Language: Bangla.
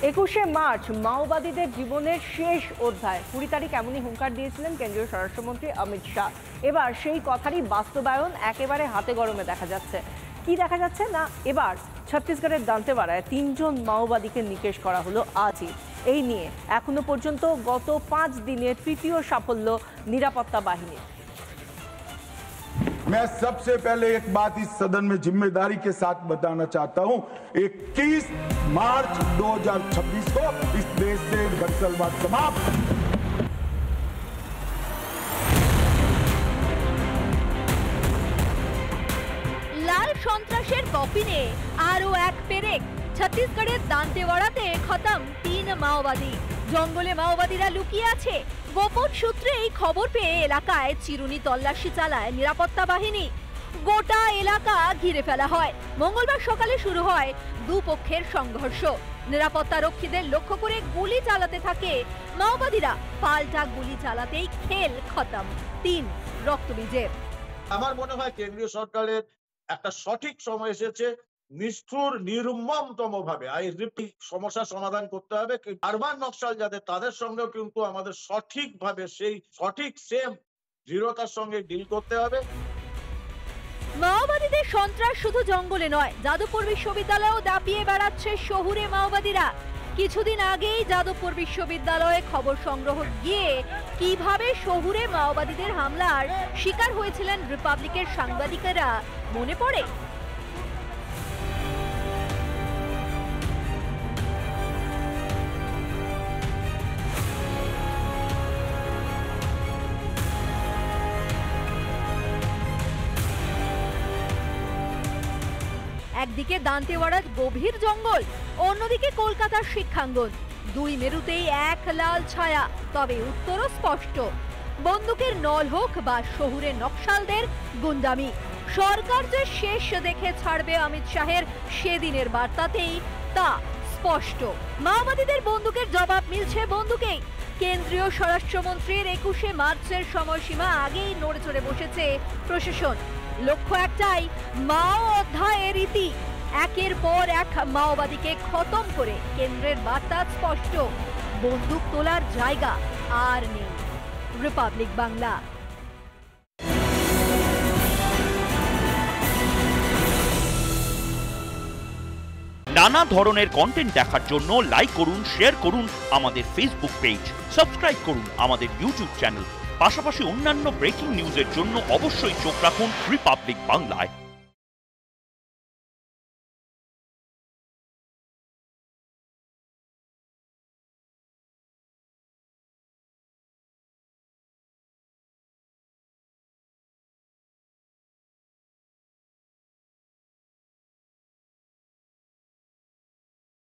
21শে মার্চ মাওবাদীদের জীবনের শেষ অধ্যায়। 20 তারিখ এমনই হুঙ্কার দিয়েছিলেন কেন্দ্রীয় স্বরাষ্ট্রমন্ত্রী অমিত শাহ। এবার সেই কথারই বাস্তবায়ন একেবারে হাতে গরমে দেখা যাচ্ছে। কি দেখা যাচ্ছে না, এবার ছত্তিশগড়ের দান্তেওয়াড়ায় 3 জন মাওবাদীকে নিকেশ করা হলো আজই। এই নিয়ে এখনো পর্যন্ত গত 5 দিনের তৃতীয় সাফল্য নিরাপত্তা বাহিনীর। मैं सबसे पहले एक बात इस सदन में जिम्मेदारी के साथ बताना चाहता हूं, 21 मार्च 2026 को इस देश से नक्सलवाद समाप्त। लाल সন্ত্রাসের কপিনে আরো এক পেরেক। ছত্তিশগড়ের দান্তেওয়াড়াতে খতম 3 মাওবাদী। জঙ্গলে মাওবাদীরা লুকিয়ে আছে। গোপন সূত্রে এই খবর পেয়ে এলাকায় চিরুনি তল্লাশি চালায় নিরাপত্তা বাহিনী। গোটা এলাকা ঘিরে ফেলা হয়। মঙ্গলবার সকালে শুরু হয় দুপক্ষের সংঘর্ষ। নিরাপত্তা রক্ষীদের লক্ষ্য করে গুলি চালাতে থাকে মাওবাদীরা। পাল্টা গুলি চালাতেই খেল খতম। 3 রক্তবীজের। আমার মনে হয় কেন্দ্রীয় সরকারের একটা সঠিক সময় এসেছে নিষ্ঠুর নির্মমতম ভাবে এই সমস্যার সমাধান করতে হবে। আরবান নকশাল যাদের তাদের সঙ্গেও কিন্তু আমাদের সঠিক ভাবে সেই সঠিক সেম দৃঢ়তার সঙ্গে ডিল করতে হবে। মাওবাদীদের সন্ত্রাস শুধু জঙ্গলে নয়, যাদবপুর বিশ্ববিদ্যালয়েও দাপিয়ে বেড়াচ্ছে শহুরে মাওবাদীরা। কিছুদিন আগেই যাদবপুর বিশ্ববিদ্যালয়ে খবর সংগ্রহ গিয়ে কিভাবে শহুরে মাওবাদীদের হামলার শিকার হয়েছিলেন রিপাবলিকের সাংবাদিকেরা মনে পড়ে। একদিকে দান্তেওয়াড়ার গভীর জঙ্গল, অন্যদিকে কলকাতার শিক্ষাঙ্গন। 2 মেরুতেই এক লাল ছায়া। তবে উত্তরও স্পষ্ট। বন্দুকের নল হোক বা শহুরে নকশালদের গুন্ডামি, সরকার যে শেষ দেখে ছাড়বে অমিত শাহের সেদিনের বার্তাতেই তা স্পষ্ট। মাওবাদীদের বন্দুকের জবাব মিলছে বন্দুকেই। কেন্দ্রীয় স্বরাষ্ট্রমন্ত্রীর 21শে মার্চের সময়সীমা আগেই নড়ে চড়ে বসেছে প্রশাসন। লক্ষ্য একটাই, মাও অধ্যায়ের রীতি। একের পর এক মাওবাদীকে খতম করে কেন্দ্রের বার্তা স্পষ্ট, বন্দুক তোলার জায়গা আর নেই। রিপাবলিক বাংলা। নানা ধরনের কন্টেন্ট দেখার জন্য লাইক করুন, শেয়ার করুন আমাদের ফেসবুক পেজ, সাবস্ক্রাইব করুন আমাদের ইউটিউব চ্যানেল। পাশাপাশি অন্যান্য ব্রেকিং নিউজের জন্য অবশ্যই চোখ রাখুন রিপাবলিক বাংলায়।